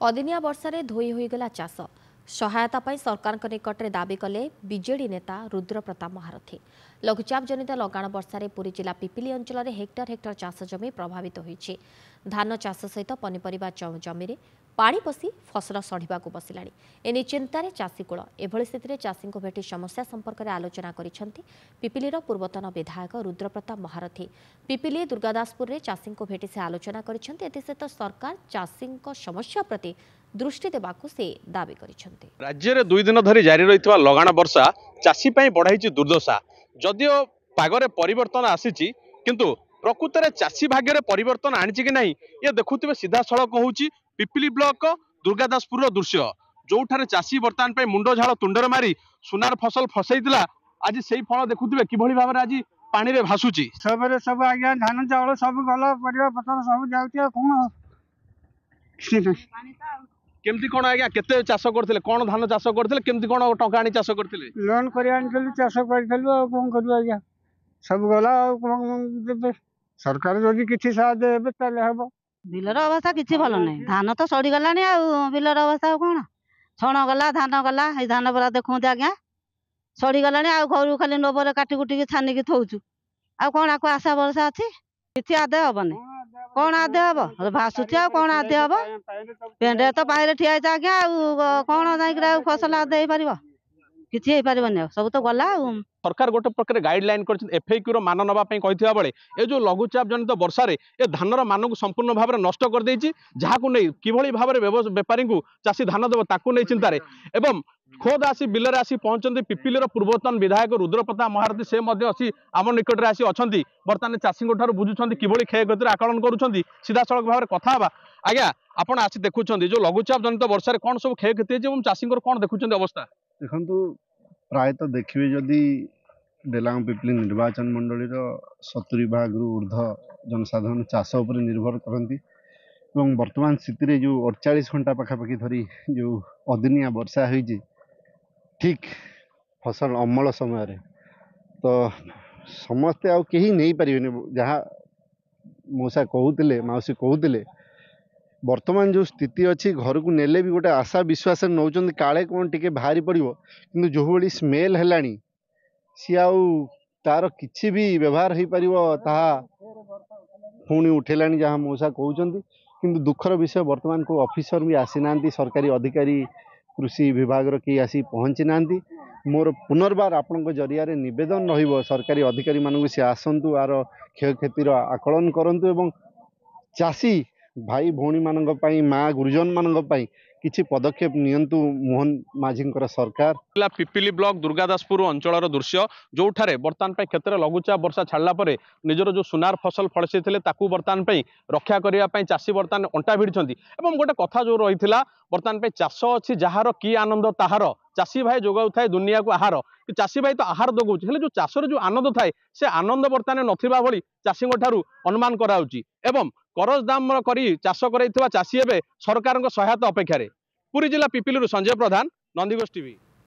अदिनिया वर्षारे धोई होईगला चाष सहायता पाई सरकार निकटरे दाबी कले बीजेडी नेता रुद्र प्रताप महारथी। लघुचाप जनित लगाण वर्षारे पुरी जिला पिपिली अंचल हेक्टर हेक्टर चाष जमी प्रभावित होईछि। धान चाष सहित पनीपरिबा जमी पानी पसी फसल सढ़ा बसिलाणी। एने चिंतार चाषीकूल एभली स्थिति चाषी भेटी समस्या संपर्क में आलोचना करिसेंति पिपिलीर पूर्वतन विधायक रुद्र प्रताप महारथी। पिपिली दुर्गादासपुर में चाषी भेटी से आलोचना करिसेंति। एथिसहित सरकार चाषी समस्या प्रति दृष्टि देबाकू से दाबी करिसेंति। राज्य में 2 दिन धरी जारी रही लगाण वर्षा चाषी बढ़ाई दुर्दशा। जदिओ पागरे परिवर्तन आसी किंतु प्रकृत में चाषी भाग्य परिवर्तन आनी कि नहीं ये देखुवे सीधा सड़क होची पिपिली ब्लॉक दुर्गादासपुर दृश्य जो चाषी बर्तमान पे मुंड झाड़ तुंडर मारी सुनार फसल फसईला आज से फल देखुवे किभली भाव में आज पानी रे भासुची सब आज्ञा धान चाउल सब गला परिवा पतर सब जाउती कोन केमती कोन आज्ञा केते चाष करथिले कोन धान चाष करथिले केमती कोन टंका आनी चाष करथिले लोन करि आनथिलु चाष करथिलु आ कोन करू आज्ञा सब गला कोन सरकार जदि किछि साथ देबे ताले हबो। बिलर अवस्था किसी भल नहीं धान तो सड़ी गला बिलर अवस्था कौन छण गला धान गला धान परा देखते आज्ञा सड़ी गला घर खाली नोबर काटी कुटिकी छानिकी थौचु आ कौन आपको आशा भरोसा अच्छी किसी आदे हेनी कौन आदे हम भाषुची आ कौन आदे हम पेंडे तो बाहर ठिया आज्ञा कौन जाकर फसल आदे हो पार किसी हो पारन सब तो गला। सरकार गोटे प्रकार गाइडलाइन एफएक्यू मान नवा कही बेले ये जो लघुचाप जनित वर्षा ये धानर मान को संपूर्ण भाव में नष्ट कर देछि जहां नहीं किभली भाव में बेपारी को चाषी धान देव ताकू नहीं चिंतार एवं खोद आसी बिलर आसी पहुंचते पिपिलीर पूर्वतन विधायक रुद्र प्रताप महारथी से आसी आम निकट में आसी अच्छा बर्तमान चाषी बुझुं किभली क्षयक्षतिर आकलन करुँच सीधा सड़क भाव में कथा आज्ञा आपड़ आसी देखुं जो लघुचाप जनित वर्षा कौन सब क्षयक्षति चाषी कौन देखुं अवस्था देखु प्रायतः देखिए जदि डेलांग पिपिली निर्वाचन मंडली 70 भाग ऊर्ध्व जनसाधारण चाष उपर निर्भर करती वर्तमान स्थिति जो 48 घंटा पाखापाखि धरी जो अदिनिया वर्षा होती ठीक फसल अमल समय तो समस्ते आउ कहीं नहीं पारे जहाँ मौसा कहते मौसी कहते वर्तमान जो स्थिति अच्छी घर को नेले भी गोटे आशा विश्वास नौ काले कौन टिके बाहरी पड़ो कि जो भाई स्मेल है सी आउ तार किसी भी व्यवहार हो पार पुणी उठेला जहाँ मौसा कहते किंतु दुखर विषय वर्तमान को ऑफिसर भी आसी ना सरकारी अधिकारी कृषि विभाग किए आसी पहुँची ना मोर पुनर्बार आपण जरिया नवेदन रही सरकारी अधिकारी मानक सी आसतु आर क्षयक्षतिर आकलन करंतु एवं चाषी भाई भौणी मानक माँ गुरुजन मानक किछि पदक्षेप नियंतु मोहन माझी सरकार। पिपिली ब्लॉक दुर्गादासपुर अंचल दृश्य जो बर्तमान क्षेत्र लघुचाप वर्षा छाड़ा निजर जो सुनार फसल फलसी बर्तमान रक्षा करने चाषी बर्तमान अंटा भिड़ी गोटे कथा जो रही बर्तमान चाष अच्छी जार कि आनंद ताहार चाषी भाई जोगाऊ थाए दुनिया को आहार चाषी भाई तो आहार दगौ जो चाषर जो आनंद थाए से आनंद बर्तमान नथिबा भली चाषी अनुमान कराउची एवं करज दाम करी चाष कर चाषी एवं सरकार सहायता अपेक्षा। पुरी जिला पिपिली संजय प्रधान, नंदीगोष टीवी।